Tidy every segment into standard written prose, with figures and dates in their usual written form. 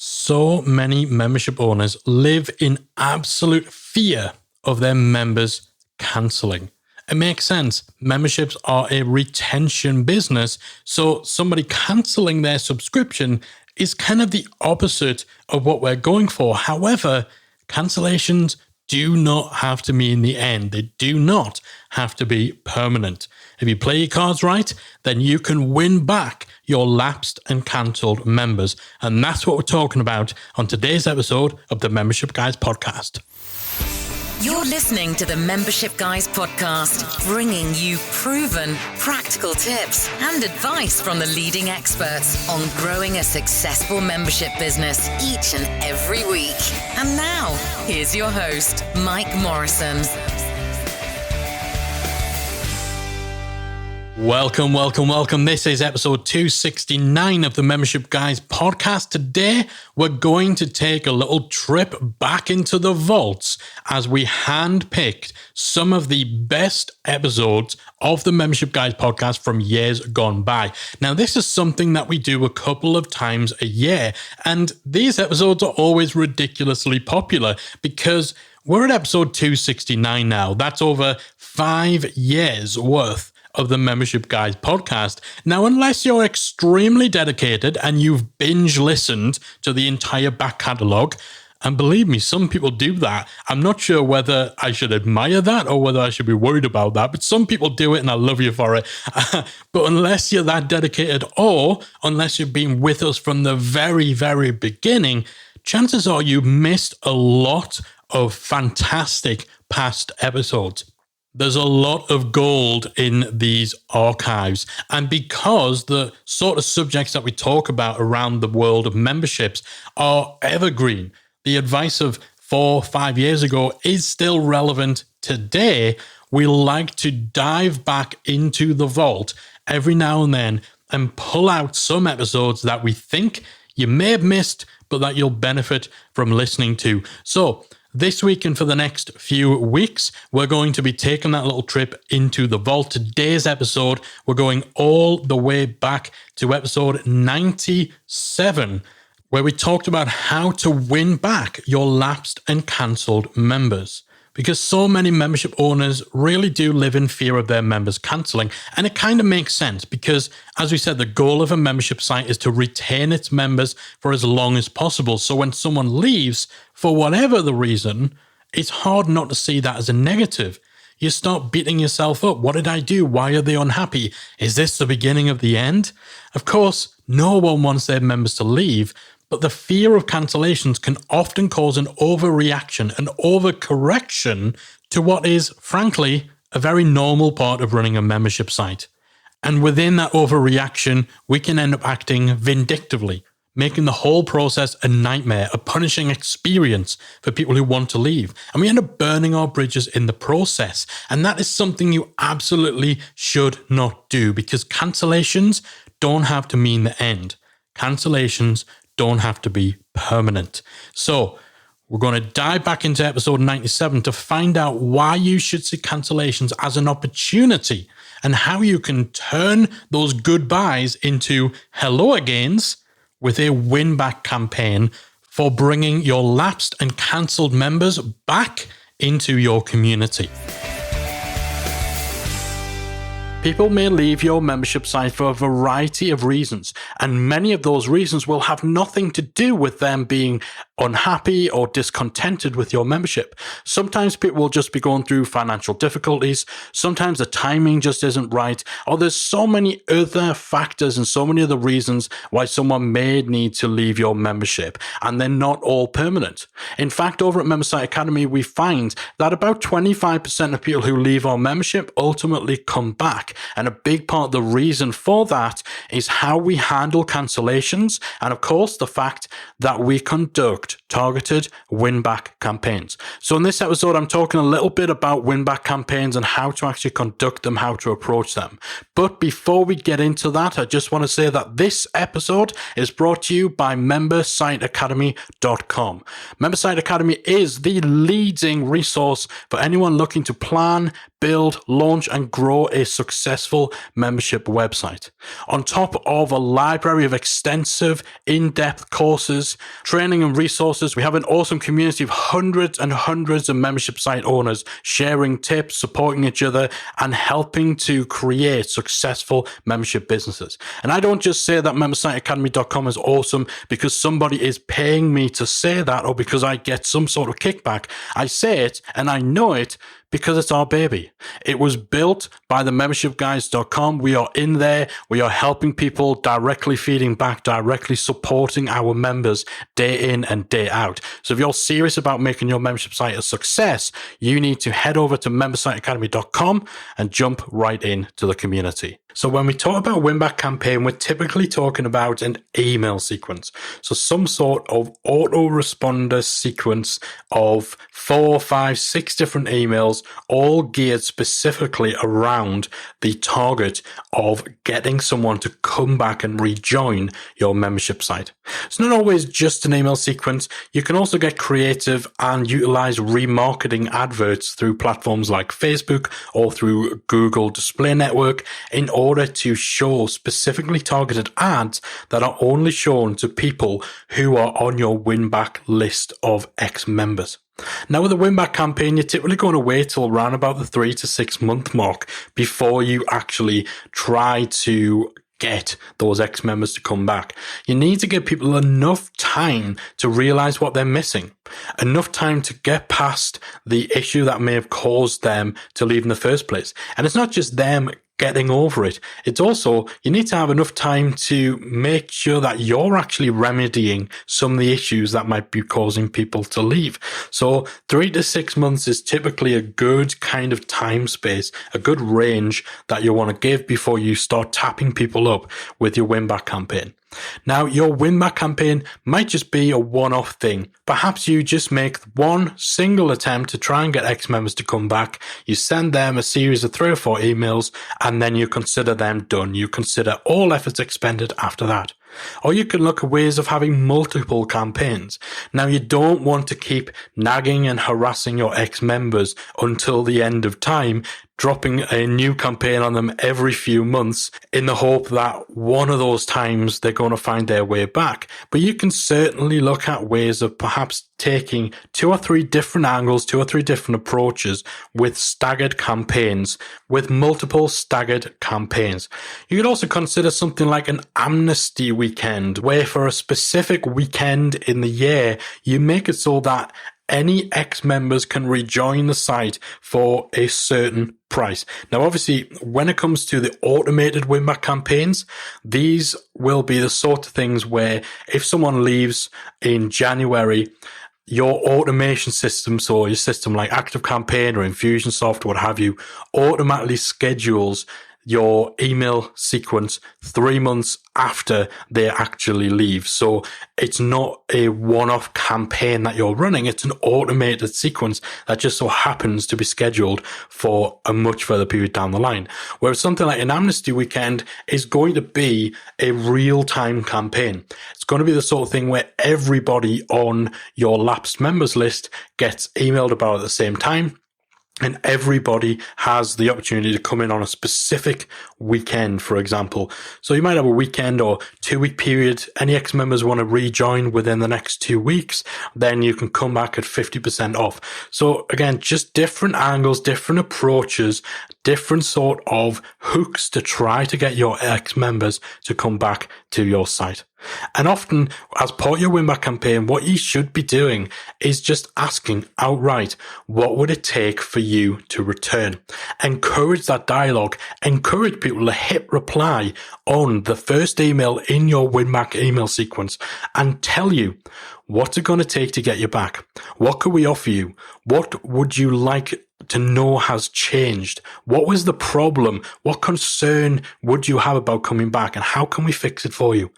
So many membership owners live in absolute fear of their members cancelling. It makes sense. Memberships are a retention business, so somebody cancelling their subscription is kind of the opposite of what we're going for. However, cancellations do not have to mean the end. They do not have to be permanent. If you play your cards right, then you can win back your lapsed and cancelled members. And that's what we're talking about on today's episode of the Membership Guys podcast. You're listening to the Membership Guys podcast, bringing you proven, practical tips and advice from the leading experts on growing a successful membership business each and every week. And now, here's your host, Mike Morrison. Welcome. This is episode 269 of the Membership Guys podcast. Today, we're going to take a little trip back into the vaults as we handpicked some of the best episodes of the Membership Guys podcast from years gone by. Now, this is something that we do a couple of times a year, and these episodes are always ridiculously popular because we're at episode 269 now. That's over 5 years worth of the Membership Guys podcast. Now, unless you're extremely dedicated and you've binge listened to the entire back catalogue, and believe me, some people do that. I'm not sure whether I should admire that or whether I should be worried about that, but some people do it and I love you for it. But unless you're that dedicated or unless you've been with us from the very, very beginning, chances are you missed a lot of fantastic past episodes. There's a lot of gold in these archives. And because the sort of subjects that we talk about around the world of memberships are evergreen, the advice of 4 or 5 years ago is still relevant today. We like to dive back into the vault every now and then and pull out some episodes that we think you may have missed, but that you'll benefit from listening to. So this week and for the next few weeks, we're going to be taking that little trip into the vault. Today's episode, we're going all the way back to episode 97, where we talked about how to win back your lapsed and cancelled members. Because so many membership owners really do live in fear of their members cancelling. And it kind of makes sense because, as we said, the goal of a membership site is to retain its members for as long as possible. So when someone leaves, for whatever the reason, it's hard not to see that as a negative. You start beating yourself up. What did I do? Why are they unhappy? Is this the beginning of the end? Of course, no one wants their members to leave, but the fear of cancellations can often cause an overreaction, an overcorrection to what is, frankly, a very normal part of running a membership site. And within that overreaction, we can end up acting vindictively, making the whole process a nightmare, a punishing experience for people who want to leave. And we end up burning our bridges in the process. And that is something you absolutely should not do because cancellations don't have to mean the end. Cancellations don't have to be permanent. So we're going to dive back into episode 97 to find out why you should see cancellations as an opportunity and how you can turn those goodbyes into hello agains with a win back campaign for bringing your lapsed and cancelled members back into your community. People may leave your membership site for a variety of reasons, and many of those reasons will have nothing to do with them being unhappy or discontented with your membership. Sometimes people will just be going through financial difficulties. Sometimes the timing just isn't right, or there's so many other factors and so many other reasons why someone may need to leave your membership, and they're not all permanent. In fact, over at MemberSite Academy, we find that about 25% of people who leave our membership ultimately come back. And a big part of the reason for that is how we handle cancellations and, of course, the fact that we conduct targeted win-back campaigns. So in this episode, I'm talking a little bit about win-back campaigns and how to actually conduct them, how to approach them. But before we get into that, I just want to say that this episode is brought to you by MemberSiteAcademy.com. MemberSite Academy is the leading resource for anyone looking to plan, build, launch, and grow a successful membership website. On top of a library of extensive, in-depth courses, training, and resources, we have an awesome community of hundreds and hundreds of membership site owners sharing tips, supporting each other, and helping to create successful membership businesses. And I don't just say that membersiteacademy.com is awesome because somebody is paying me to say that or because I get some sort of kickback. I say it and I know it because it's our baby. It was built by the membershipguys.com. We are in there. We are helping people, directly feeding back, directly supporting our members day in and day out. So if you're serious about making your membership site a success, you need to head over to membersiteacademy.com and jump right into the community. So when we talk about win-back campaign, we're typically talking about an email sequence. So some sort of autoresponder sequence of 4, 5, 6 different emails, all geared specifically around the target of getting someone to come back and rejoin your membership site. It's not always just an email sequence. You can also get creative and utilize remarketing adverts through platforms like Facebook or through Google Display Network in order to show specifically targeted ads that are only shown to people who are on your win-back list of ex-members. Now with a win-back campaign, you're typically going to wait till around about the 3 to 6 month mark before you actually try to get those ex-members to come back. You need to give people enough time to realize what they're missing, enough time to get past the issue that may have caused them to leave in the first place. And it's not just them getting over it. It's also, you need to have enough time to make sure that you're actually remedying some of the issues that might be causing people to leave. So 3 to 6 months is typically a good kind of time space, a good range that you want to give before you start tapping people up with your win-back campaign. Now, your win-back campaign might just be a one-off thing. Perhaps you just make one single attempt to try and get ex-members to come back. You send them a series of 3 or 4 emails, and then you consider them done. You consider all efforts expended after that. Or you can look at ways of having multiple campaigns. Now, you don't want to keep nagging and harassing your ex-members until the end of time, dropping a new campaign on them every few months in the hope that one of those times they're going to find their way back. But you can certainly look at ways of perhaps taking 2 or 3 different angles, 2 or 3 different approaches with staggered campaigns, with multiple staggered campaigns. You could also consider something like an amnesty weekend, where for a specific weekend in the year, you make it so that any ex-members can rejoin the site for a certain price. Now, obviously, when it comes to the automated win-back campaigns, these will be the sort of things where if someone leaves in January, your automation system, so your system like ActiveCampaign or Infusionsoft, what have you, automatically schedules your email sequence 3 months after they actually leave. So it's not a one-off campaign that you're running. It's an automated sequence that just so happens to be scheduled for a much further period down the line. Whereas something like an amnesty weekend is going to be a real-time campaign. It's going to be the sort of thing where everybody on your lapsed members list gets emailed about at the same time. And everybody has the opportunity to come in on a specific weekend, for example. So you might have a weekend or 2-week period. Any ex-members want to rejoin within the next 2 weeks, then you can come back at 50% off. So again, just different angles, different approaches, different sort of hooks to try to get your ex-members to come back to your site. And often, as part of your win-back campaign, what you should be doing is just asking outright, what would it take for you to return? Encourage that dialogue. Encourage people to hit reply on the first email in your win-back email sequence and tell you what's it going to take to get you back. What could we offer you? What would you like to know has changed? What was the problem? What concern would you have about coming back, and how can we fix it for you?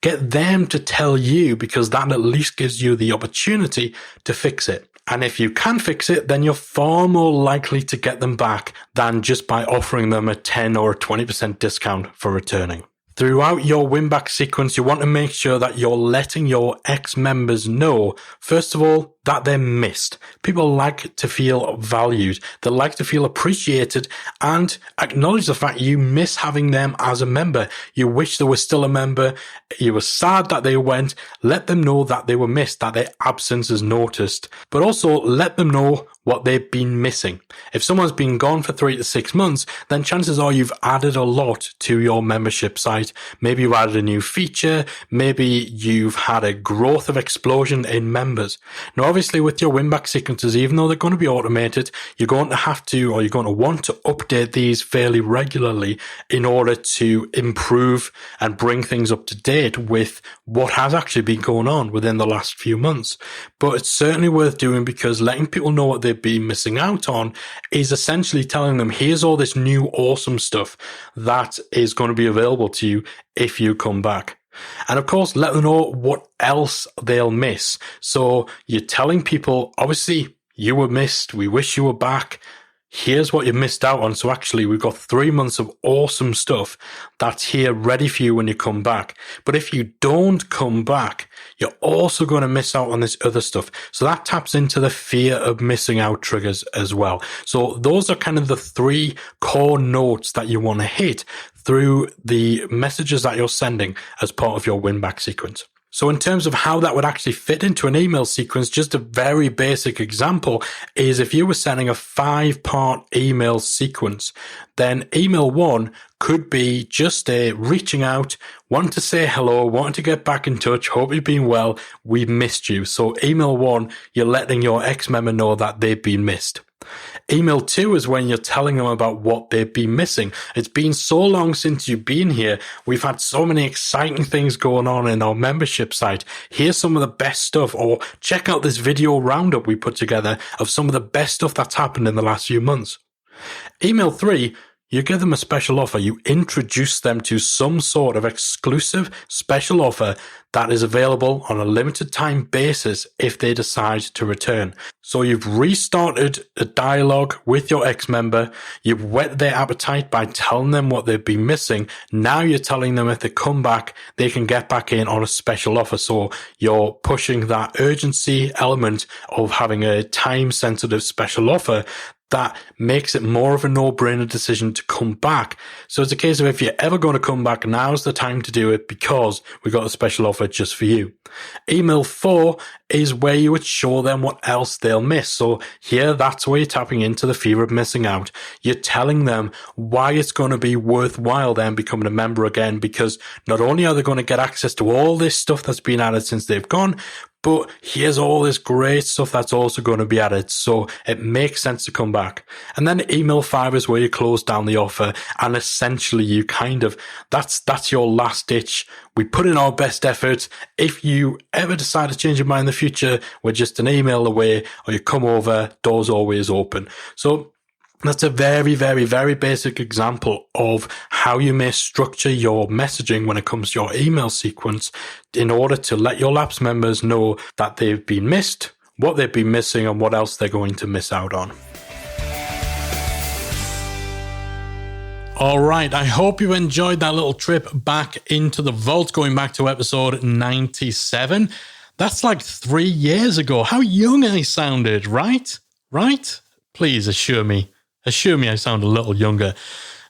Get them to tell you, because that at least gives you the opportunity to fix it. And if you can fix it, then you're far more likely to get them back than just by offering them a 10 or a 20% discount for returning. Throughout your win-back sequence, you want to make sure that you're letting your ex-members know, first of all, that they're missed. People like to feel valued. They like to feel appreciated and acknowledge the fact you miss having them as a member. You wish they were still a member. You were sad that they went. Let them know that they were missed, that their absence is noticed. But also let them know what they've been missing. If someone's been gone for 3 to 6 months, then chances are you've added a lot to your membership site. Maybe you've added a new feature. Maybe you've had a growth of explosion in members. Now, obviously with your win-back sequences, even though they're going to be automated, you're going to have to, or you're going to want to update these fairly regularly in order to improve and bring things up to date with what has actually been going on within the last few months. But it's certainly worth doing, because letting people know what they've been missing out on is essentially telling them, here's all this new awesome stuff that is going to be available to you if you come back. And of course, let them know what else they'll miss. So you're telling people, obviously, you were missed. We wish you were back. Here's what you missed out on. So actually, we've got 3 months of awesome stuff that's here ready for you when you come back. But if you don't come back, you're also going to miss out on this other stuff. So that taps into the fear of missing out triggers as well. So those are kind of the 3 core notes that you want to hit through the messages that you're sending as part of your win-back sequence. So in terms of how that would actually fit into an email sequence, just a very basic example is if you were sending a 5-part email sequence, then email 1 could be just a reaching out, wanting to say hello, wanting to get back in touch, hope you've been well, we missed you. So email 1, you're letting your ex-member know that they've been missed. Email 2 is when you're telling them about what they've been missing. It's been so long since you've been here. We've had so many exciting things going on in our membership site. Here's some of the best stuff, or check out this video roundup we put together of some of the best stuff that's happened in the last few months. Email 3, you give them a special offer. You introduce them to some sort of exclusive special offer that is available on a limited time basis if they decide to return. So you've restarted a dialogue with your ex-member. You've whet their appetite by telling them what they've been missing. Now you're telling them if they come back, they can get back in on a special offer. So you're pushing that urgency element of having a time-sensitive special offer that makes it more of a no-brainer decision to come back. So it's a case of, if you're ever going to come back, now's the time to do it, because we got a special offer just for you. Email 4 is where you would show them what else they'll miss. So here, that's where you're tapping into the fear of missing out. You're telling them why it's going to be worthwhile them becoming a member again, because not only are they going to get access to all this stuff that's been added since they've gone, but here's all this great stuff that's also going to be added. So it makes sense to come back. And then email 5 is where you close down the offer. And essentially you kind of, that's your last ditch. We put in our best efforts. If you ever decide to change your mind in the future, we're just an email away, or you come over, doors always open. So that's a very, very, very basic example of how you may structure your messaging when it comes to your email sequence in order to let your lapsed members know that they've been missed, what they've been missing, and what else they're going to miss out on. All right, I hope you enjoyed that little trip back into the vault, going back to episode 97. That's like 3 years ago. How young I sounded, right? Right? Please assure me I sound a little younger.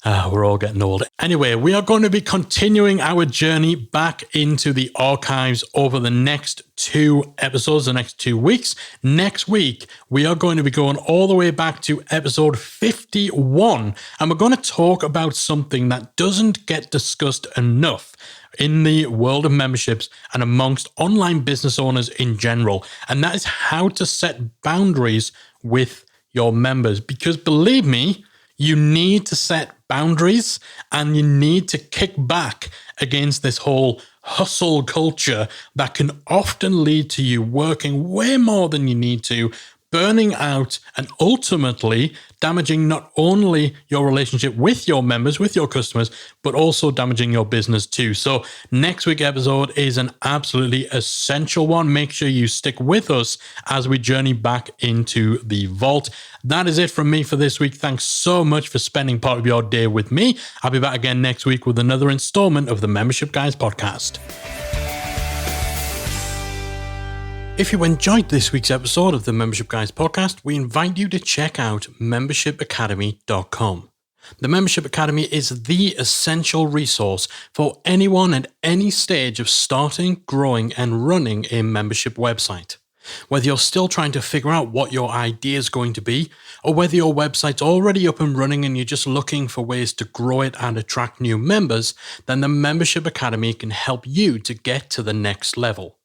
We're all getting old. Anyway, we are going to be continuing our journey back into the archives over the next 2 episodes, the next 2 weeks. Next week, we are going to be going all the way back to episode 51, and we're going to talk about something that doesn't get discussed enough in the world of memberships and amongst online business owners in general, and that is how to set boundaries with your members. Because believe me, you need to set boundaries, and you need to kick back against this whole hustle culture that can often lead to you working way more than you need to, burning out and ultimately damaging not only your relationship with your members, with your customers, but also damaging your business too. So next week's episode is an absolutely essential one. Make sure you stick with us as we journey back into the vault. That is it from me for this week. Thanks so much for spending part of your day with me. I'll be back again next week with another installment of the Membership Guys podcast. If you enjoyed this week's episode of the Membership Guys podcast, we invite you to check out membershipacademy.com. The Membership Academy is the essential resource for anyone at any stage of starting, growing, and running a membership website. Whether you're still trying to figure out what your idea is going to be, or whether your website's already up and running and you're just looking for ways to grow it and attract new members, then the Membership Academy can help you to get to the next level.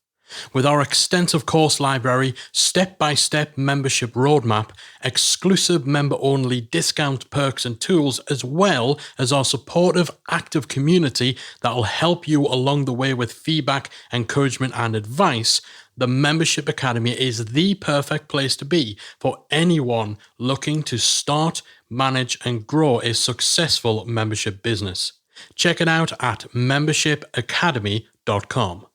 With our extensive course library, step-by-step membership roadmap, exclusive member-only discount perks and tools, as well as our supportive, active community that will help you along the way with feedback, encouragement, and advice, the Membership Academy is the perfect place to be for anyone looking to start, manage, and grow a successful membership business. Check it out at membershipacademy.com.